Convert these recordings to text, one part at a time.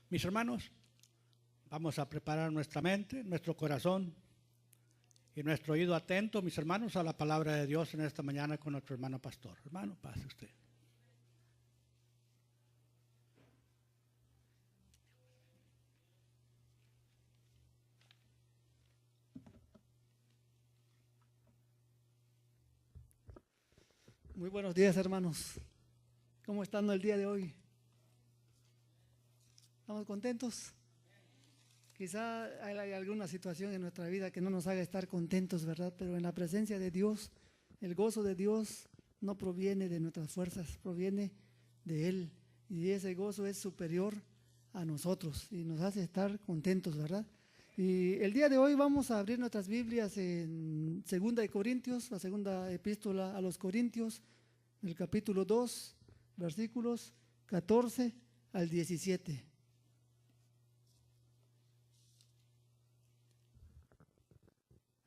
Mis hermanos, vamos a preparar nuestra mente, nuestro corazón y nuestro oído atento, mis hermanos, a la palabra de Dios en esta mañana con nuestro hermano pastor. Hermano, pase usted. Muy buenos días, hermanos. ¿Cómo están el día de hoy? ¿Estamos contentos? Quizá hay alguna situación en nuestra vida que no nos haga estar contentos, ¿verdad? Pero en la presencia de Dios, el gozo de Dios no proviene de nuestras fuerzas, proviene de Él. Y ese gozo es superior a nosotros y nos hace estar contentos, ¿verdad? Y el día de hoy vamos a abrir nuestras Biblias en 2 de Corintios, la segunda epístola a los Corintios, el capítulo 2, versículos 14 al 17.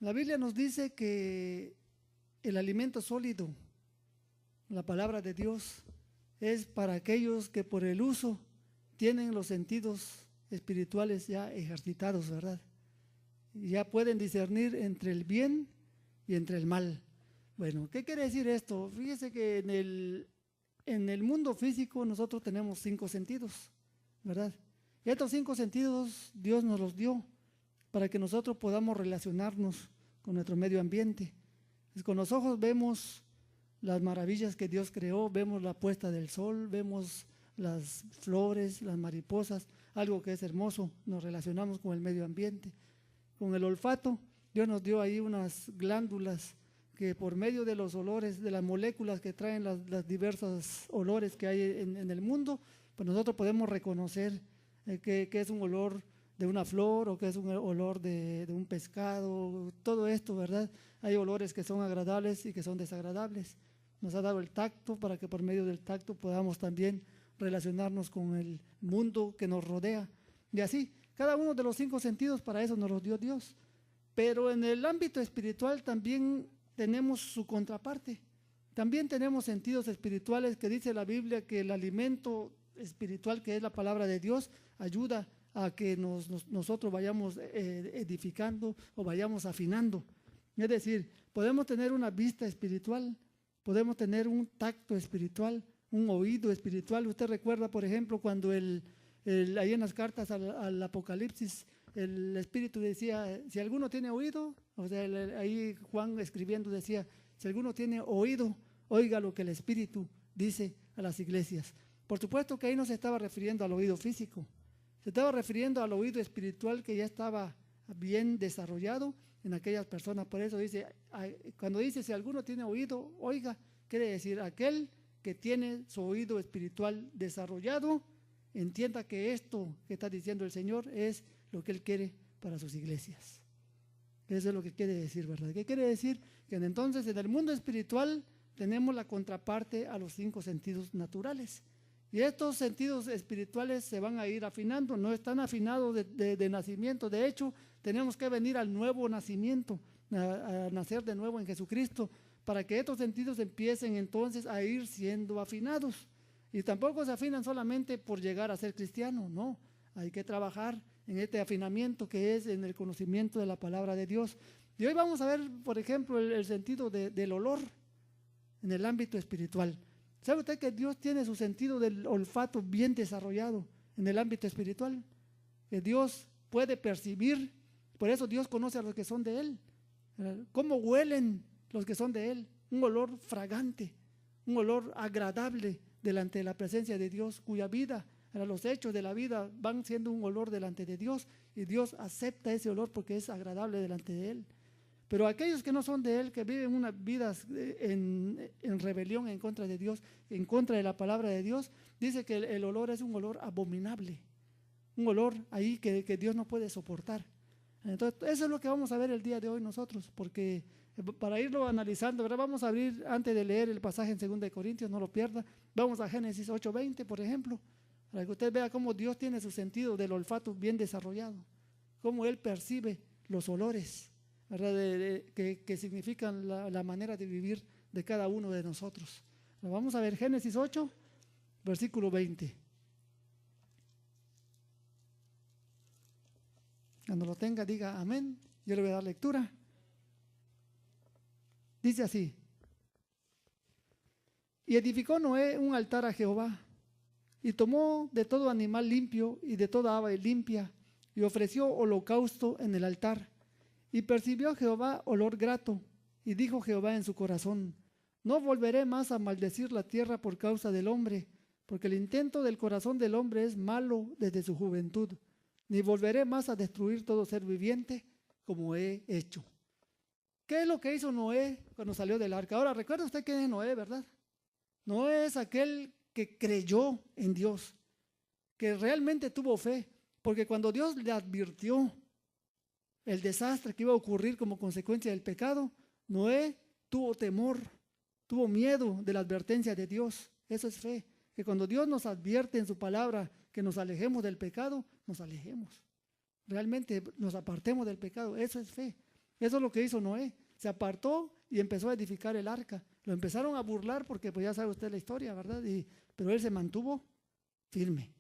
La Biblia nos dice que el alimento sólido, la palabra de Dios, es para aquellos que por el uso tienen los sentidos espirituales ya ejercitados, ¿verdad? Y ya pueden discernir entre el bien y entre el mal. Bueno, ¿qué quiere decir esto? Fíjese que en el mundo físico nosotros tenemos 5 sentidos, ¿verdad? Y estos 5 sentidos Dios nos los dio para que nosotros podamos relacionarnos con nuestro medio ambiente. Pues con los ojos vemos las maravillas que Dios creó, vemos la puesta del sol, vemos las flores, las mariposas, algo que es hermoso, nos relacionamos con el medio ambiente. Con el olfato, Dios nos dio ahí unas glándulas que por medio de los olores, de las moléculas que traen las diversas olores que hay en el mundo, pues nosotros podemos reconocer que es un olor de una flor o que es un olor de un pescado, todo esto, ¿verdad? Hay olores que son agradables y que son desagradables. Nos ha dado el tacto para que por medio del tacto podamos también relacionarnos con el mundo que nos rodea. Y así, cada uno de los 5 sentidos para eso nos los dio Dios. Pero en el ámbito espiritual también tenemos su contraparte. También tenemos sentidos espirituales que dice la Biblia que el alimento espiritual, que es la palabra de Dios, ayuda a que nosotros vayamos edificando o vayamos afinando. Es decir, podemos tener una vista espiritual, podemos tener un tacto espiritual, un oído espiritual. Usted recuerda, por ejemplo, cuando ahí en las cartas al Apocalipsis, el Espíritu decía, si alguno tiene oído, o sea, ahí Juan escribiendo decía, si alguno tiene oído, oiga lo que el Espíritu dice a las iglesias. Por supuesto que ahí no se estaba refiriendo al oído físico, se estaba refiriendo al oído espiritual que ya estaba bien desarrollado en aquellas personas. Por eso dice, cuando dice si alguno tiene oído, oiga, quiere decir aquel que tiene su oído espiritual desarrollado, entienda que esto que está diciendo el Señor es lo que Él quiere para sus iglesias. Eso es lo que quiere decir, ¿verdad? ¿Qué quiere decir? Que entonces en el mundo espiritual tenemos la contraparte a los 5 sentidos naturales. Y estos sentidos espirituales se van a ir afinando, no están afinados de nacimiento. De hecho, tenemos que venir al nuevo nacimiento, a nacer de nuevo en Jesucristo, para que estos sentidos empiecen entonces a ir siendo afinados. Y tampoco se afinan solamente por llegar a ser cristiano, no. Hay que trabajar en este afinamiento que es en el conocimiento de la palabra de Dios. Y hoy vamos a ver, por ejemplo, el sentido del olor en el ámbito espiritual. ¿Sabe usted que Dios tiene su sentido del olfato bien desarrollado en el ámbito espiritual? Que Dios puede percibir, por eso Dios conoce a los que son de Él. ¿Cómo huelen los que son de Él? Un olor fragante, un olor agradable delante de la presencia de Dios, cuya vida, los hechos de la vida van siendo un olor delante de Dios y Dios acepta ese olor porque es agradable delante de Él. Pero aquellos que no son de Él, que viven unas vidas en rebelión en contra de Dios, en contra de la palabra de Dios, dice que el olor es un olor abominable, un olor ahí que Dios no puede soportar. Entonces, eso es lo que vamos a ver el día de hoy nosotros, porque para irlo analizando, ¿verdad? Vamos a abrir, antes de leer el pasaje en 2 de Corintios, no lo pierda, vamos a Génesis 8:20, por ejemplo, para que usted vea cómo Dios tiene su sentido del olfato bien desarrollado, cómo Él percibe los olores, ¿verdad? Que significan la manera de vivir de cada uno de nosotros. Vamos a ver Génesis 8, versículo 20. Cuando lo tenga, diga amén. Yo le voy a dar lectura. Dice así: y edificó Noé un altar a Jehová, y tomó de todo animal limpio y de toda ave limpia, y ofreció holocausto en el altar. Y percibió Jehová olor grato, y dijo Jehová en su corazón: no volveré más a maldecir la tierra por causa del hombre, porque el intento del corazón del hombre es malo desde su juventud, ni volveré más a destruir todo ser viviente como he hecho. ¿Qué es lo que hizo Noé cuando salió del arca? Ahora, recuerda usted quién es Noé, ¿verdad? Noé es aquel que creyó en Dios, que realmente tuvo fe, porque cuando Dios le advirtió el desastre que iba a ocurrir como consecuencia del pecado, Noé tuvo temor, tuvo miedo de la advertencia de Dios. Eso es fe, que cuando Dios nos advierte en su palabra que nos alejemos del pecado, nos alejemos. Realmente nos apartemos del pecado, eso es fe. Eso es lo que hizo Noé. Se apartó y empezó a edificar el arca. Lo empezaron a burlar porque pues ya sabe usted la historia, ¿verdad? Pero él se mantuvo firme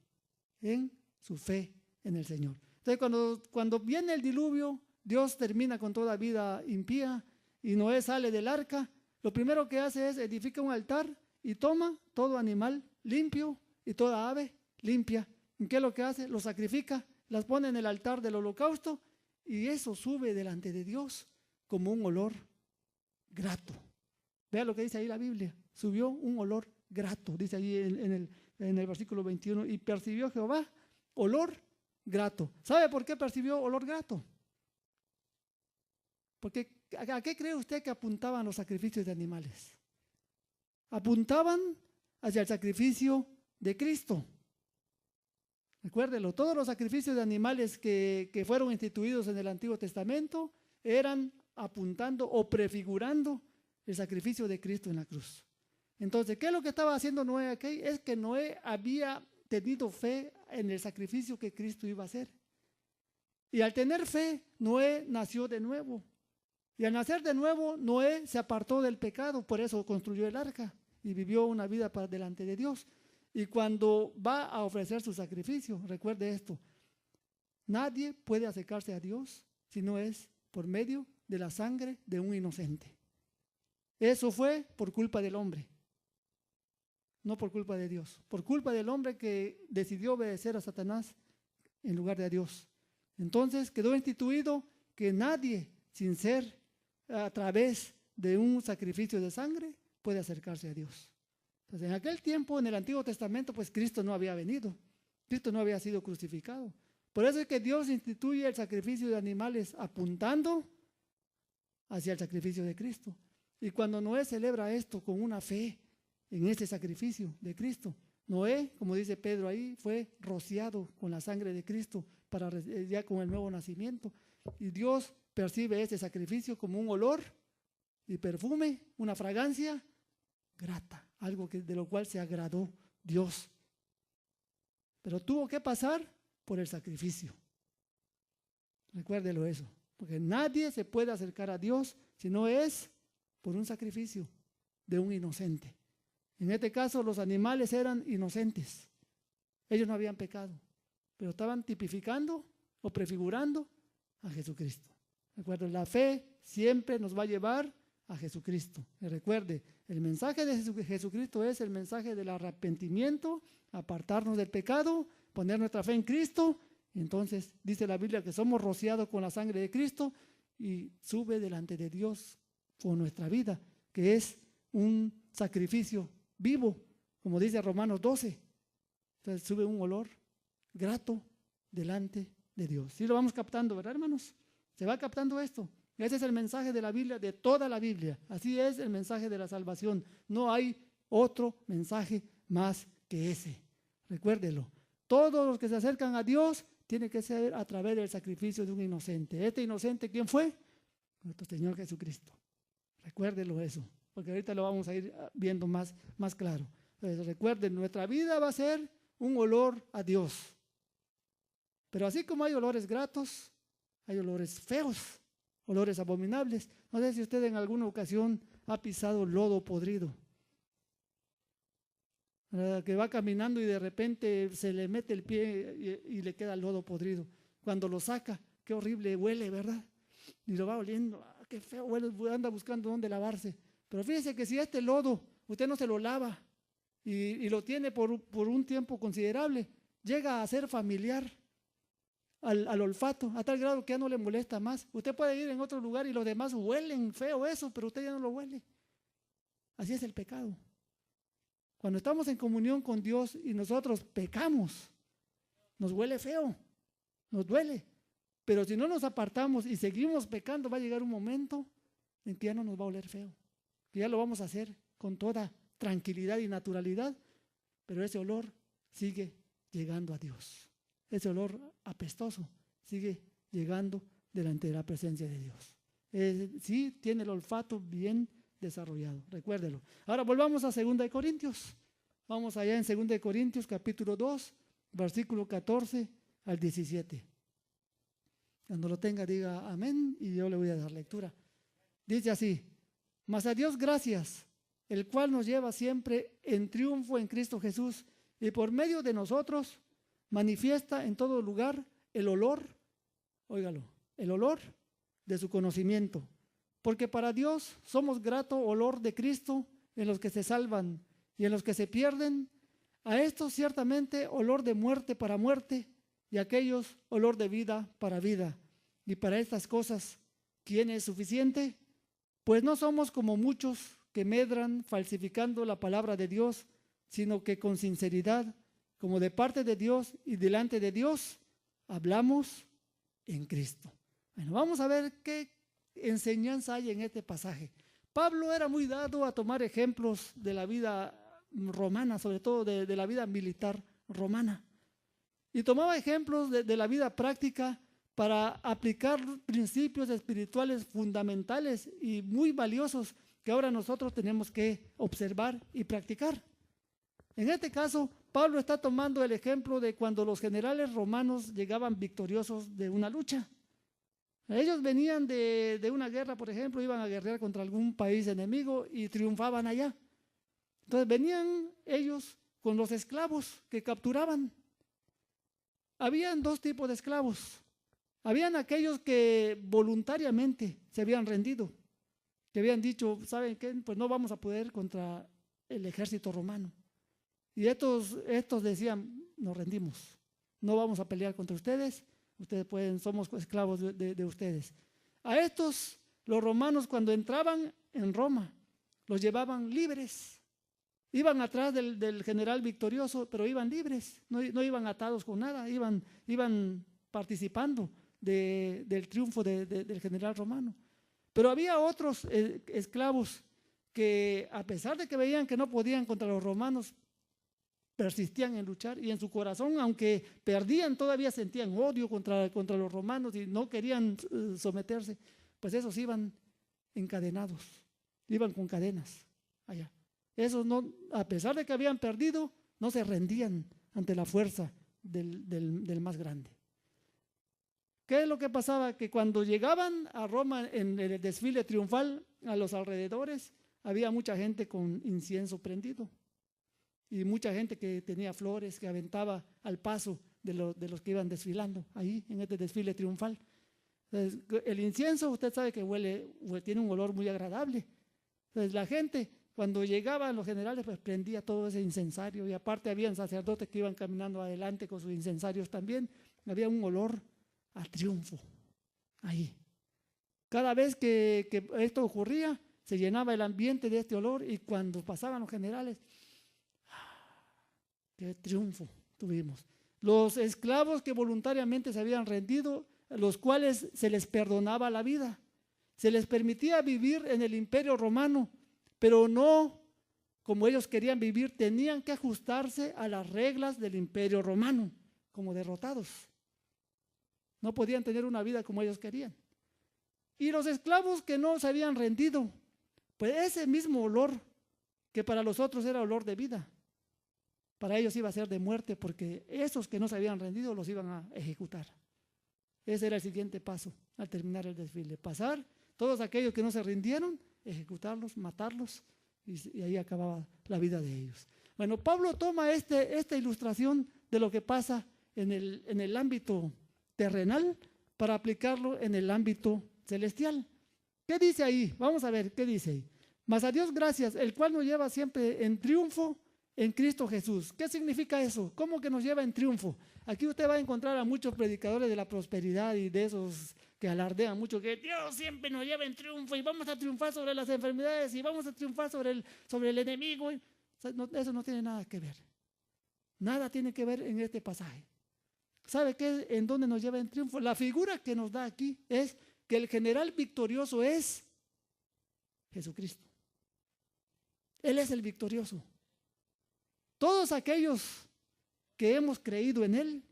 en su fe en el Señor. Entonces cuando viene el diluvio, Dios termina con toda vida impía y Noé sale del arca. Lo primero que hace es edifica un altar y toma todo animal limpio y toda ave limpia. ¿Y qué es lo que hace? Lo sacrifica, las pone en el altar del holocausto y eso sube delante de Dios como un olor grato. Vea lo que dice ahí la Biblia. Subió un olor grato, dice ahí en el versículo 21. Y percibió Jehová olor grato. ¿Sabe por qué percibió olor grato? Porque ¿a qué cree usted que apuntaban los sacrificios de animales? Apuntaban hacia el sacrificio de Cristo. Recuérdelo, todos los sacrificios de animales que fueron instituidos en el Antiguo Testamento eran apuntando o prefigurando el sacrificio de Cristo en la cruz. Entonces, ¿qué es lo que estaba haciendo Noé aquí? Es que Noé había tenido fe en el sacrificio que Cristo iba a hacer. Y al tener fe, Noé nació de nuevo. Y al nacer de nuevo, Noé se apartó del pecado, por eso construyó el arca y vivió una vida para delante de Dios. Y cuando va a ofrecer su sacrificio, recuerde esto: nadie puede acercarse a Dios si no es por medio de la sangre de un inocente. Eso fue por culpa del hombre, no por culpa de Dios, por culpa del hombre que decidió obedecer a Satanás en lugar de a Dios. Entonces quedó instituido que nadie, sin ser a través de un sacrificio de sangre, puede acercarse a Dios. Entonces, en aquel tiempo, en el Antiguo Testamento, pues Cristo no había venido, Cristo no había sido crucificado. Por eso es que Dios instituye el sacrificio de animales apuntando hacia el sacrificio de Cristo. Y cuando Noé celebra esto con una fe en este sacrificio de Cristo, Noé, como dice Pedro ahí, fue rociado con la sangre de Cristo para ya con el nuevo nacimiento. Y Dios percibe este sacrificio como un olor y perfume, una fragancia grata, algo de lo cual se agradó Dios. Pero tuvo que pasar por el sacrificio. Recuérdelo eso, porque nadie se puede acercar a Dios si no es por un sacrificio de un inocente. En este caso, los animales eran inocentes. Ellos no habían pecado, pero estaban tipificando o prefigurando a Jesucristo. Recuerden, la fe siempre nos va a llevar a Jesucristo. Y recuerde, el mensaje de Jesucristo es el mensaje del arrepentimiento, apartarnos del pecado, poner nuestra fe en Cristo. Y entonces dice la Biblia que somos rociados con la sangre de Cristo y sube delante de Dios con nuestra vida, que es un sacrificio vivo, como dice Romanos 12. Entonces sube un olor grato delante de Dios. Sí lo vamos captando, ¿verdad, hermanos? Se va captando esto. Ese es el mensaje de la Biblia, de toda la Biblia. Así es el mensaje de la salvación. No hay otro mensaje más que ese. Recuérdelo. Todos los que se acercan a Dios tienen que ser a través del sacrificio de un inocente. Este inocente, ¿quién fue? Nuestro Señor Jesucristo. Recuérdelo eso, porque ahorita lo vamos a ir viendo más claro. Entonces, recuerden, nuestra vida va a ser un olor a Dios. Pero así como hay olores gratos, hay olores feos, olores abominables. No sé si usted en alguna ocasión ha pisado lodo podrido, que va caminando y de repente se le mete el pie y le queda el lodo podrido. Cuando lo saca, qué horrible huele, ¿verdad? Y lo va oliendo, qué feo huele, anda buscando dónde lavarse. Pero fíjese que si este lodo usted no se lo lava y lo tiene por un tiempo considerable, llega a ser familiar al olfato, a tal grado que ya no le molesta más. Usted puede ir en otro lugar y los demás huelen feo eso, pero usted ya no lo huele. Así es el pecado. Cuando estamos en comunión con Dios y nosotros pecamos, nos huele feo, nos duele. Pero si no nos apartamos y seguimos pecando, va a llegar un momento en que ya no nos va a oler feo, que ya lo vamos a hacer con toda tranquilidad y naturalidad, pero ese olor sigue llegando a Dios. Ese olor apestoso sigue llegando delante de la presencia de Dios. Sí tiene el olfato bien desarrollado, recuérdelo. Ahora volvamos a 2 de Corintios. Vamos allá en 2 de Corintios capítulo 2, versículo 14 al 17. Cuando lo tenga diga amén y yo le voy a dar lectura. Dice así: mas a Dios gracias, el cual nos lleva siempre en triunfo en Cristo Jesús, y por medio de nosotros manifiesta en todo lugar el olor, óigalo, el olor de su conocimiento. Porque para Dios somos grato olor de Cristo en los que se salvan y en los que se pierden. A estos ciertamente olor de muerte para muerte, y a aquellos olor de vida para vida. Y para estas cosas, ¿quién es suficiente? Pues no somos como muchos que medran falsificando la palabra de Dios, sino que con sinceridad, como de parte de Dios y delante de Dios, hablamos en Cristo. Bueno, vamos a ver qué enseñanza hay en este pasaje. Pablo era muy dado a tomar ejemplos de la vida romana, sobre todo de la vida militar romana. Y tomaba ejemplos de la vida práctica para aplicar principios espirituales fundamentales y muy valiosos que ahora nosotros tenemos que observar y practicar. En este caso, Pablo está tomando el ejemplo de cuando los generales romanos llegaban victoriosos de una lucha. Ellos venían de una guerra, por ejemplo, iban a guerrear contra algún país enemigo y triunfaban allá. Entonces venían ellos con los esclavos que capturaban. Habían dos tipos de esclavos. Habían aquellos que voluntariamente se habían rendido, que habían dicho, ¿saben qué? Pues no vamos a poder contra el ejército romano. Y estos decían, nos rendimos, no vamos a pelear contra ustedes, somos esclavos de ustedes. A estos, los romanos cuando entraban en Roma, los llevaban libres. Iban atrás del general victorioso, pero iban libres, no iban atados con nada, iban participando del triunfo del general romano. Pero había otros esclavos que, a pesar de que veían que no podían contra los romanos, persistían en luchar, y en su corazón, aunque perdían, todavía sentían odio contra los romanos y no querían someterse. Pues esos iban encadenados, iban con cadenas allá. Esos no, a pesar de que habían perdido, no se rendían ante la fuerza del más grande. ¿Qué es lo que pasaba? Que cuando llegaban a Roma en el desfile triunfal, a los alrededores había mucha gente con incienso prendido y mucha gente que tenía flores que aventaba al paso de los que iban desfilando ahí en este desfile triunfal. Entonces, el incienso, usted sabe que tiene un olor muy agradable. Entonces la gente, cuando llegaban los generales, pues prendía todo ese incensario, y aparte habían sacerdotes que iban caminando adelante con sus incensarios también. Había un olor a triunfo ahí. Cada vez que esto ocurría, se llenaba el ambiente de este olor, y cuando pasaban los generales, ¡qué triunfo tuvimos! Los esclavos que voluntariamente se habían rendido, los cuales se les perdonaba la vida, se les permitía vivir en el imperio romano, pero no como ellos querían vivir, tenían que ajustarse a las reglas del imperio romano, como derrotados. No podían tener una vida como ellos querían. Y los esclavos que no se habían rendido, pues ese mismo olor que para los otros era olor de vida, para ellos iba a ser de muerte, porque esos que no se habían rendido los iban a ejecutar. Ese era el siguiente paso al terminar el desfile: pasar todos aquellos que no se rindieron, ejecutarlos, matarlos, y ahí acababa la vida de ellos. Bueno, Pablo toma esta ilustración de lo que pasa en el ámbito terrenal para aplicarlo en el ámbito celestial. ¿Qué dice ahí? Vamos a ver, ¿qué dice ahí? Mas a Dios gracias, el cual nos lleva siempre en triunfo en Cristo Jesús. ¿Qué significa eso? ¿Cómo que nos lleva en triunfo? Aquí usted va a encontrar a muchos predicadores de la prosperidad y de esos que alardean mucho que Dios siempre nos lleva en triunfo y vamos a triunfar sobre las enfermedades y vamos a triunfar sobre el enemigo. O sea, eso no tiene nada que ver. Nada tiene que ver en este pasaje. ¿Sabe qué? ¿En dónde nos lleva en triunfo? La figura que nos da aquí es que el general victorioso es Jesucristo. Él es el victorioso. Todos aquellos que hemos creído en Él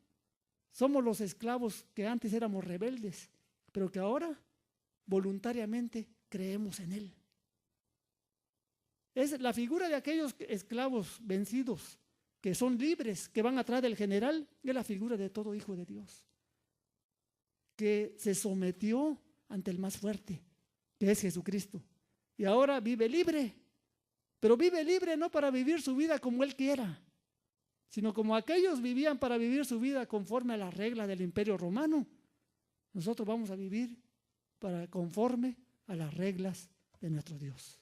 somos los esclavos que antes éramos rebeldes, pero que ahora voluntariamente creemos en Él. Es la figura de aquellos esclavos vencidos, que son libres, que van atrás del general, es la figura de todo hijo de Dios, que se sometió ante el más fuerte, que es Jesucristo, y ahora vive libre, pero vive libre no para vivir su vida como él quiera, sino como aquellos vivían para vivir su vida conforme a las reglas del Imperio Romano. Nosotros vamos a vivir conforme a las reglas de nuestro Dios.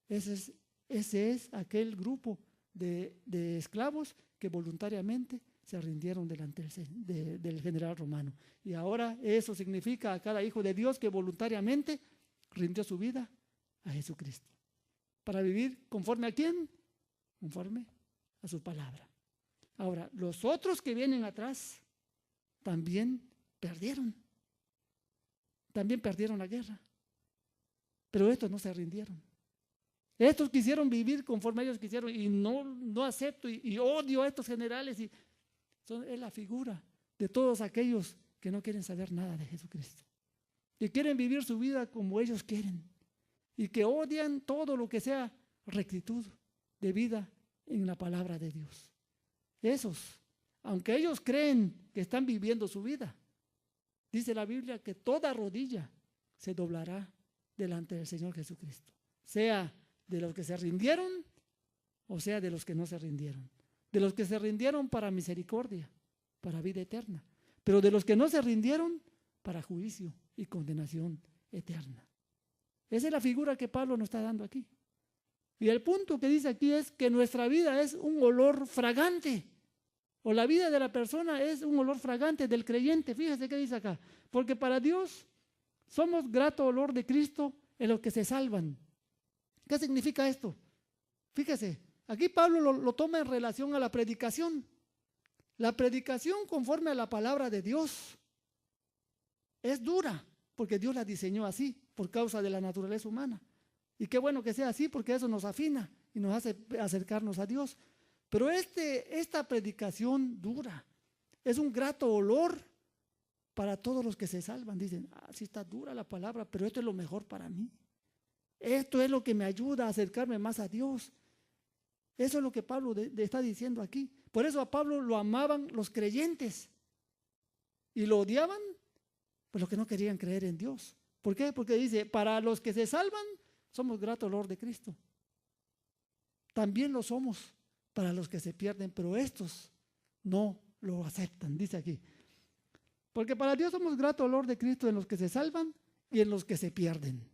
Ese es aquel grupo de esclavos que voluntariamente se rindieron delante del general romano. Y ahora eso significa a cada hijo de Dios que voluntariamente rindió su vida a Jesucristo. ¿Para vivir conforme a quién? Conforme a su palabra. Ahora, los otros que vienen atrás también perdieron. También perdieron la guerra. Pero estos no se rindieron. Estos quisieron vivir conforme ellos quisieron y no acepto y odio a estos generales. Es la figura de todos aquellos que no quieren saber nada de Jesucristo. Que quieren vivir su vida como ellos quieren. Y que odian todo lo que sea rectitud de vida en la palabra de Dios. Esos, aunque ellos creen que están viviendo su vida, dice la Biblia que toda rodilla se doblará delante del Señor Jesucristo. Sea de los que se rindieron o sea de los que no se rindieron. De los que se rindieron para misericordia, para vida eterna. Pero de los que no se rindieron para juicio y condenación eterna. Esa es la figura que Pablo nos está dando aquí. Y el punto que dice aquí es que nuestra vida es un olor fragante. O la vida de la persona es un olor fragante del creyente. Fíjese qué dice acá. Porque para Dios somos grato olor de Cristo en los que se salvan. ¿Qué significa esto? Fíjese, aquí Pablo lo toma en relación a la predicación. La predicación conforme a la palabra de Dios es dura, porque Dios la diseñó así, por causa de la naturaleza humana. Y qué bueno que sea así, porque eso nos afina y nos hace acercarnos a Dios. Pero esta predicación dura es un grato olor para todos los que se salvan. Dicen, sí está dura la palabra, pero esto es lo mejor para mí. Esto es lo que me ayuda a acercarme más a Dios. Eso es lo que Pablo está diciendo aquí. Por eso a Pablo lo amaban los creyentes y lo odiaban pues los que no querían creer en Dios. ¿Por qué? Porque dice, para los que se salvan somos grato olor de Cristo. También lo somos para los que se pierden, pero estos no lo aceptan, dice aquí. Porque para Dios somos grato olor de Cristo en los que se salvan y en los que se pierden,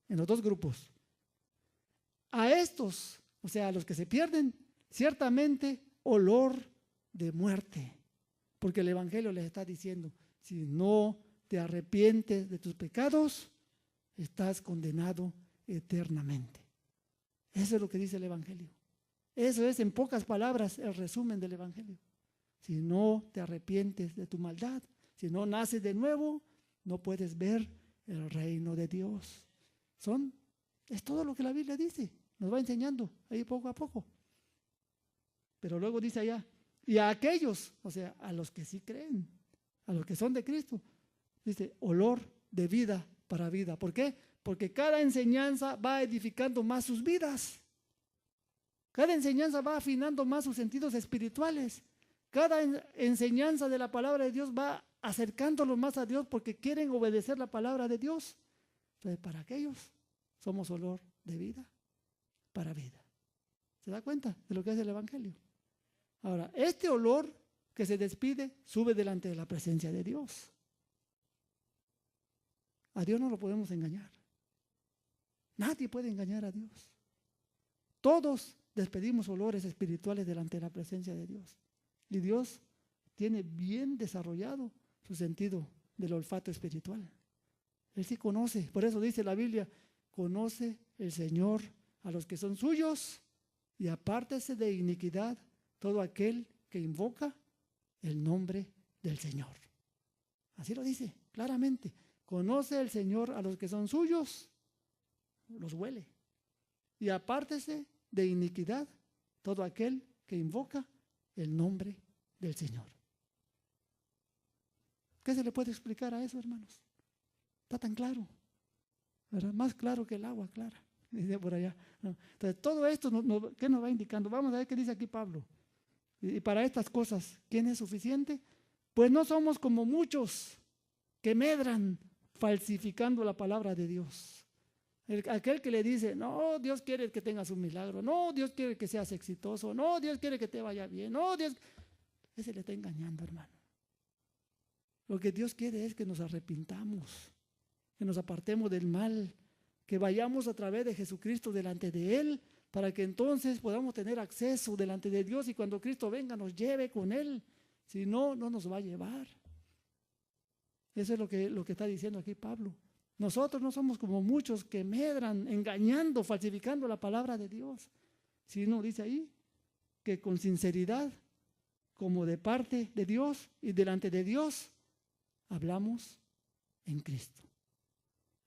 en los dos grupos. A estos, o sea, a los que se pierden, ciertamente olor de muerte. Porque el Evangelio les está diciendo, si no te arrepientes de tus pecados, estás condenado eternamente. Eso es lo que dice el Evangelio. Eso es, en pocas palabras, el resumen del Evangelio. Si no te arrepientes de tu maldad, si no naces de nuevo, no puedes ver el reino de Dios. Es todo lo que la Biblia dice. Nos va enseñando ahí poco a poco. Pero luego dice allá, y a aquellos, o sea, a los que sí creen, a los que son de Cristo, dice, olor de vida para vida. ¿Por qué? Porque cada enseñanza va edificando más sus vidas. Cada enseñanza va afinando más sus sentidos espirituales. Cada enseñanza de la palabra de Dios va acercándolos más a Dios porque quieren obedecer la palabra de Dios. Entonces, para aquellos somos olor de vida para vida. ¿Se da cuenta de lo que es el Evangelio? Ahora, este olor que se despide sube delante de la presencia de Dios. A Dios no lo podemos engañar. Nadie puede engañar a Dios. Todos despedimos olores espirituales delante de la presencia de Dios. Y Dios tiene bien desarrollado su sentido del olfato espiritual. Él sí conoce. Por eso dice la Biblia, conoce el Señor a los que son suyos y apártese de iniquidad todo aquel que invoca el nombre del Señor. Así lo dice claramente. Conoce el Señor a los que son suyos, los huele. Y apártese de iniquidad todo aquel que invoca el nombre del Señor. ¿Qué se le puede explicar a eso, hermanos? Está tan claro, ¿verdad? Más claro que el agua clara, dice por allá. No. Entonces, todo esto, ¿qué nos va indicando? Vamos a ver qué dice aquí Pablo. Y para estas cosas, ¿quién es suficiente? Pues no somos como muchos que medran falsificando la palabra de Dios. Aquel que le dice, no, Dios quiere que tengas un milagro, no, Dios quiere que seas exitoso, no, Dios quiere que te vaya bien, no, Dios... Ese le está engañando, hermano. Lo que Dios quiere es que nos arrepintamos, que nos apartemos del mal, que vayamos a través de Jesucristo delante de Él, para que entonces podamos tener acceso delante de Dios y cuando Cristo venga nos lleve con Él. Si no, no nos va a llevar. Eso es lo que está diciendo aquí Pablo. Nosotros no somos como muchos que medran, engañando, falsificando la palabra de Dios. Sino dice ahí que con sinceridad, como de parte de Dios y delante de Dios, hablamos en Cristo.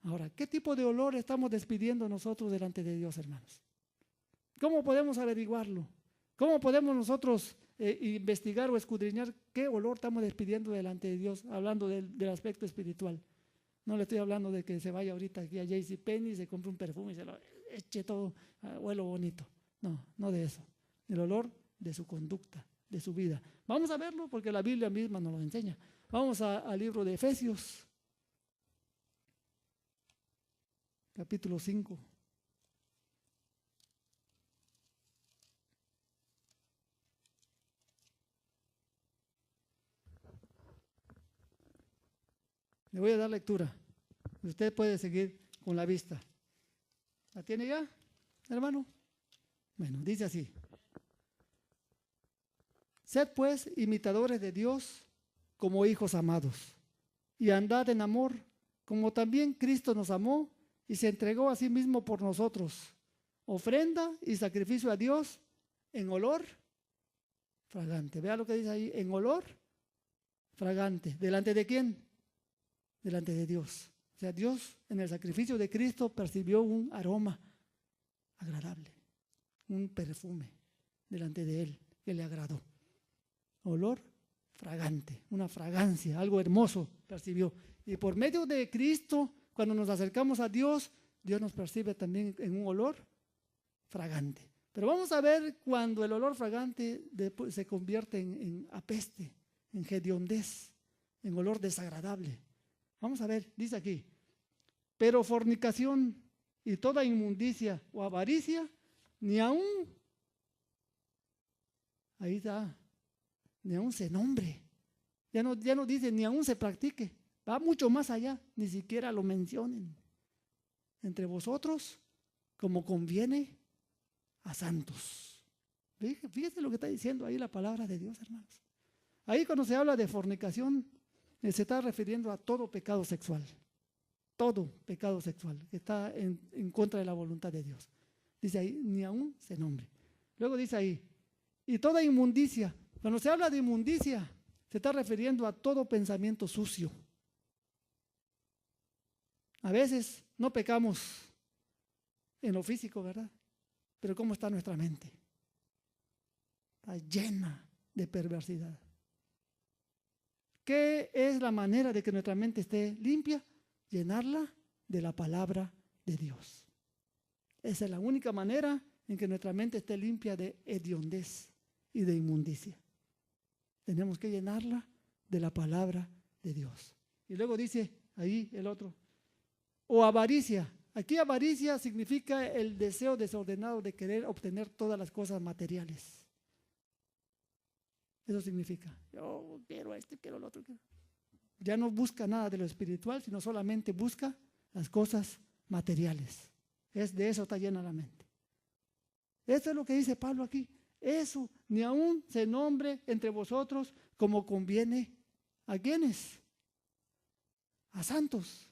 Ahora, ¿qué tipo de olor estamos despidiendo nosotros delante de Dios, hermanos? ¿Cómo podemos averiguarlo? ¿Cómo podemos nosotros investigar o escudriñar qué olor estamos despidiendo delante de Dios, hablando del aspecto espiritual? No le estoy hablando de que se vaya ahorita aquí a JCPenney y se compre un perfume y se lo eche todo, huelo bonito. No, no de eso. El olor de su conducta, de su vida. Vamos a verlo porque la Biblia misma nos lo enseña. Vamos al libro de Efesios, capítulo 5. Le voy a dar lectura. Usted puede seguir con la vista. ¿La tiene ya, hermano? Bueno, dice así. Sed pues imitadores de Dios como hijos amados, y andad en amor, como también Cristo nos amó y se entregó a sí mismo por nosotros, ofrenda y sacrificio a Dios en olor fragante. Vea lo que dice ahí, en olor fragante. ¿Delante de quién? Delante de Dios. O sea, Dios en el sacrificio de Cristo percibió un aroma agradable, un perfume delante de Él que le agradó. Olor fragante, una fragancia, algo hermoso percibió. Y por medio de Cristo, cuando nos acercamos a Dios, Dios nos percibe también en un olor fragante. Pero vamos a ver cuando el olor fragante se convierte en apeste, en hediondez, en olor desagradable. Vamos a ver, dice aquí, pero fornicación y toda inmundicia o avaricia, ni aún, ahí está, ni aún se nombre, ya no dice ni aún se practique, va mucho más allá, ni siquiera lo mencionen. Entre vosotros, como conviene a santos. Fíjese lo que está diciendo ahí la palabra de Dios, hermanos. Ahí cuando se habla de fornicación, se está refiriendo a todo pecado sexual. Todo pecado sexual que está en contra de la voluntad de Dios. Dice ahí, ni aún se nombre. Luego dice ahí, y toda inmundicia. Cuando se habla de inmundicia, se está refiriendo a todo pensamiento sucio. A veces no pecamos en lo físico, ¿verdad? Pero ¿cómo está nuestra mente? Está llena de perversidad. ¿Qué es la manera de que nuestra mente esté limpia? Llenarla de la palabra de Dios. Esa es la única manera en que nuestra mente esté limpia de hediondez y de inmundicia. Tenemos que llenarla de la palabra de Dios. Y luego dice ahí el otro, o avaricia. Aquí avaricia significa el deseo desordenado de querer obtener todas las cosas materiales. Eso significa, yo quiero esto, quiero lo otro. ya no busca nada de lo espiritual, sino solamente busca las cosas materiales. De eso está llena la mente. Esto es lo que dice Pablo aquí. Eso, ni aún se nombre entre vosotros como conviene. ¿A quiénes? A santos,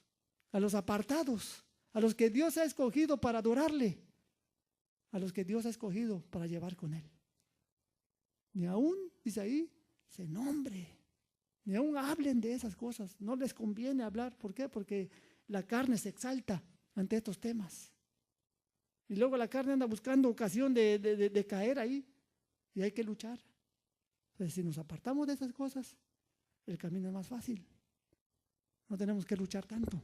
a los apartados, a los que Dios ha escogido para adorarle, a los que Dios ha escogido para llevar con Él. Ni aún, dice ahí, se nombre, ni aún hablen de esas cosas. No les conviene hablar. ¿Por qué? Porque la carne se exalta ante estos temas. Y luego la carne anda buscando ocasión de caer ahí. Y hay que luchar. Entonces, si nos apartamos de esas cosas, el camino es más fácil. No tenemos que luchar tanto.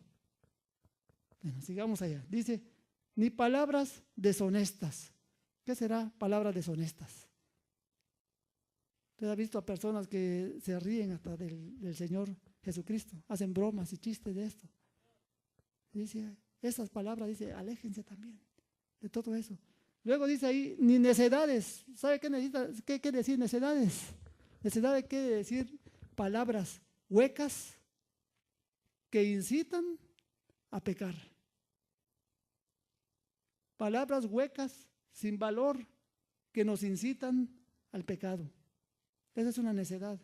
Bueno, sigamos allá. Dice, ni palabras deshonestas. ¿Qué será palabras deshonestas? Usted ha visto a personas que se ríen hasta del Señor Jesucristo. Hacen bromas y chistes de esto. Dice, esas palabras, dice, aléjense también de todo eso. Luego dice ahí, ni necedades. ¿Sabe qué quiere decir necedades? Necedades quiere decir palabras huecas que incitan a pecar. Palabras huecas, sin valor, que nos incitan al pecado. Esa es una necedad.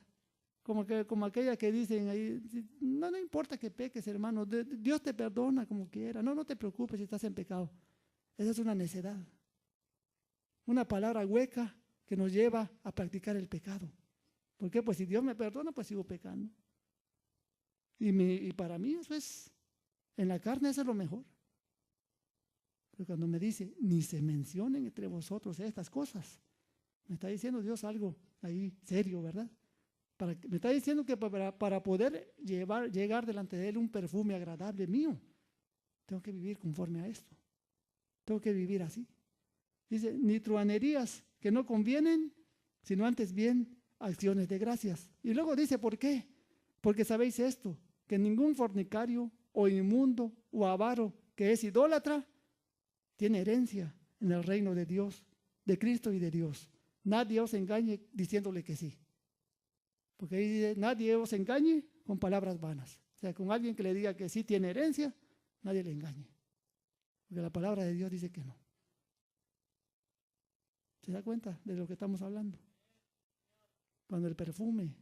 Como aquella que dicen ahí, no importa que peques, hermano, Dios te perdona como quiera. No te preocupes si estás en pecado. Esa es una necedad. Una palabra hueca que nos lleva a practicar el pecado. ¿Por qué? Pues si Dios me perdona, pues sigo pecando. Y para mí eso es, en la carne eso es lo mejor. Pero cuando me dice, ni se mencionen entre vosotros estas cosas, me está diciendo Dios algo ahí serio, ¿verdad? Me está diciendo que para poder llegar delante de Él un perfume agradable mío, tengo que vivir conforme a esto. Tengo que vivir así. Dice, ni truhanerías que no convienen, sino antes bien acciones de gracias. Y luego dice, ¿por qué? Porque sabéis esto, que ningún fornicario o inmundo o avaro que es idólatra tiene herencia en el reino de Dios, de Cristo y de Dios. Nadie os engañe diciéndole que sí. Porque ahí dice, nadie os engañe con palabras vanas. O sea, con alguien que le diga que sí tiene herencia, nadie le engañe. Porque la palabra de Dios dice que no. ¿Se da cuenta de lo que estamos hablando? Cuando el perfume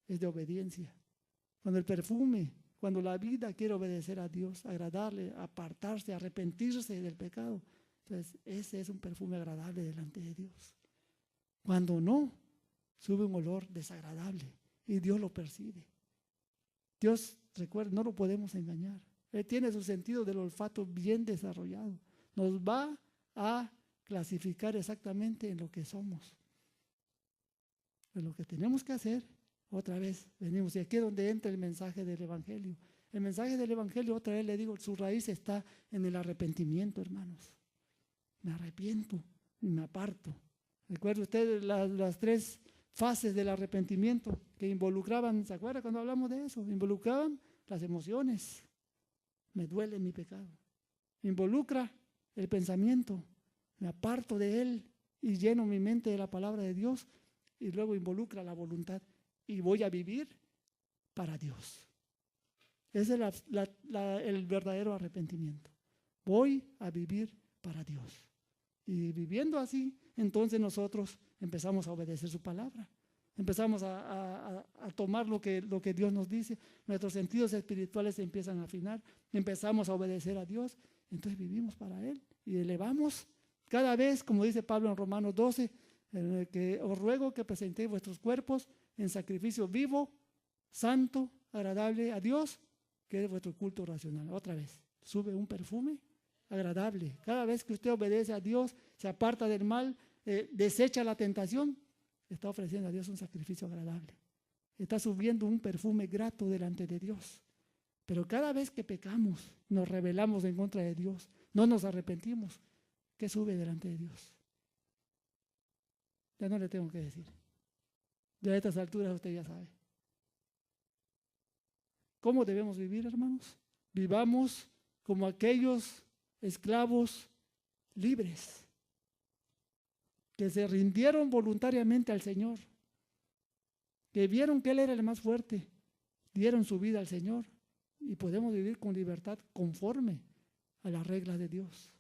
es de obediencia. Cuando la vida quiere obedecer a Dios, agradarle, apartarse, arrepentirse del pecado. Entonces, ese es un perfume agradable delante de Dios. Cuando no, sube un olor desagradable y Dios lo percibe. Dios, recuerda, no lo podemos engañar. Él tiene su sentido del olfato bien desarrollado. Nos va a clasificar exactamente en lo que somos. Pero lo que tenemos que hacer, otra vez venimos, y aquí es donde entra el mensaje del Evangelio. El mensaje del Evangelio, otra vez le digo, su raíz está en el arrepentimiento, hermanos. Me arrepiento y me aparto. Recuerda usted las tres fases del arrepentimiento que involucraban, ¿se acuerda cuando hablamos de eso? Involucraban las emociones. Me duele mi pecado. Involucra el pensamiento. Me aparto de él y lleno mi mente de la palabra de Dios. Y luego involucra la voluntad. Y voy a vivir para Dios. Ese es el verdadero arrepentimiento. Voy a vivir para Dios. Y viviendo así, entonces nosotros empezamos a obedecer su palabra. Empezamos a tomar lo que Dios nos dice. Nuestros sentidos espirituales se empiezan a afinar. Empezamos a obedecer a Dios. Entonces vivimos para Él y elevamos cada vez, como dice Pablo en Romanos 12, que os ruego que presentéis vuestros cuerpos en sacrificio vivo, santo, agradable a Dios, que es vuestro culto racional. Otra vez, sube un perfume agradable. Cada vez que usted obedece a Dios, se aparta del mal, desecha la tentación, está ofreciendo a Dios un sacrificio agradable. Está subiendo un perfume grato delante de Dios. Pero cada vez que pecamos, nos rebelamos en contra de Dios, no nos arrepentimos, ¿qué sube delante de Dios? Ya no le tengo que decir. Ya a estas alturas usted ya sabe. ¿Cómo debemos vivir, hermanos? Vivamos como aquellos esclavos libres que se rindieron voluntariamente al Señor, que vieron que Él era el más fuerte, dieron su vida al Señor y podemos vivir con libertad conforme a las reglas de Dios.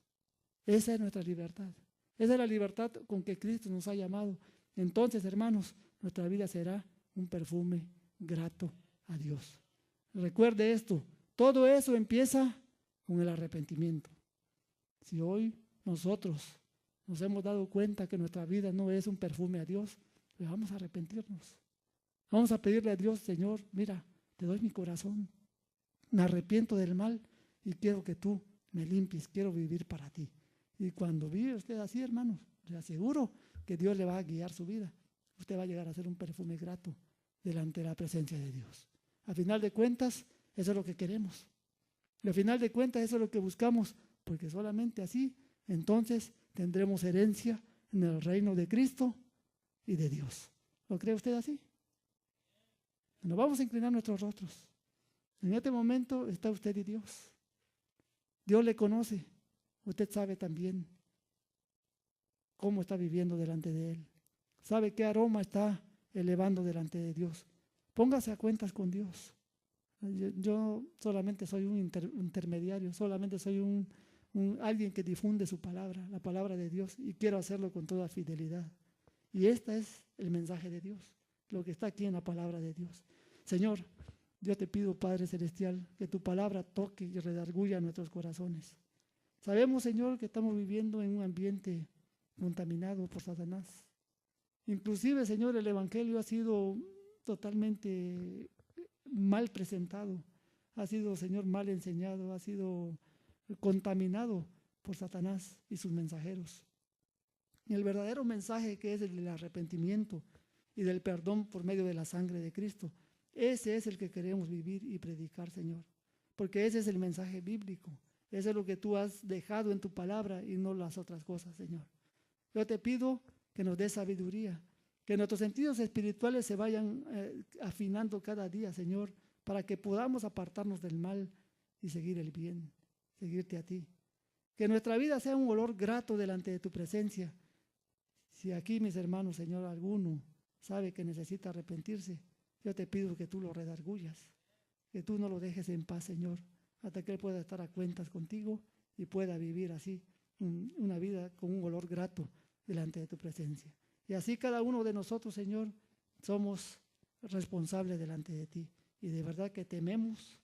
Esa es nuestra libertad. Esa es la libertad con que Cristo nos ha llamado. Entonces, hermanos, nuestra vida será un perfume grato a Dios. Recuerde esto, todo eso empieza con el arrepentimiento. Si hoy nosotros nos hemos dado cuenta que nuestra vida no es un perfume a Dios, pues vamos a arrepentirnos. Vamos a pedirle a Dios, Señor, mira, te doy mi corazón, me arrepiento del mal y quiero que tú me limpies, quiero vivir para ti. Y cuando vive usted así, hermanos, le aseguro que Dios le va a guiar su vida. Usted va a llegar a ser un perfume grato delante de la presencia de Dios. A final de cuentas, eso es lo que queremos. Y a final de cuentas, eso es lo que buscamos, porque solamente así, entonces, tendremos herencia en el reino de Cristo y de Dios. ¿Lo cree usted así? Nos vamos a inclinar nuestros rostros. En este momento está usted y Dios. Dios le conoce. Usted sabe también cómo está viviendo delante de Él. Sabe qué aroma está elevando delante de Dios. Póngase a cuentas con Dios. Yo solamente soy un intermediario, solamente soy alguien que difunde su palabra, la palabra de Dios, y quiero hacerlo con toda fidelidad. Y este es el mensaje de Dios, lo que está aquí en la palabra de Dios. Señor, yo te pido, Padre Celestial, que tu palabra toque y redarguya nuestros corazones. Sabemos, Señor, que estamos viviendo en un ambiente contaminado por Satanás. Inclusive, Señor, el Evangelio ha sido totalmente mal presentado, ha sido, Señor, mal enseñado, ha sido contaminado por Satanás y sus mensajeros. Y el verdadero mensaje, que es el del arrepentimiento y del perdón por medio de la sangre de Cristo, ese es el que queremos vivir y predicar, Señor, porque ese es el mensaje bíblico. Eso es lo que tú has dejado en tu palabra y no las otras cosas, Señor. Yo te pido que nos des sabiduría, que nuestros sentidos espirituales se vayan afinando cada día, Señor, para que podamos apartarnos del mal y seguir el bien, seguirte a ti. Que nuestra vida sea un olor grato delante de tu presencia. Si aquí, mis hermanos, Señor, alguno sabe que necesita arrepentirse, yo te pido que tú lo redargullas, que tú no lo dejes en paz, Señor, hasta que Él pueda estar a cuentas contigo y pueda vivir así una vida con un olor grato delante de tu presencia. Y así cada uno de nosotros, Señor, somos responsables delante de ti. Y de verdad que tememos,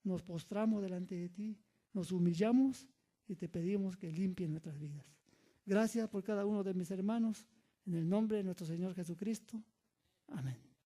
nos postramos delante de ti, nos humillamos y te pedimos que limpien nuestras vidas. Gracias por cada uno de mis hermanos, en el nombre de nuestro Señor Jesucristo. Amén.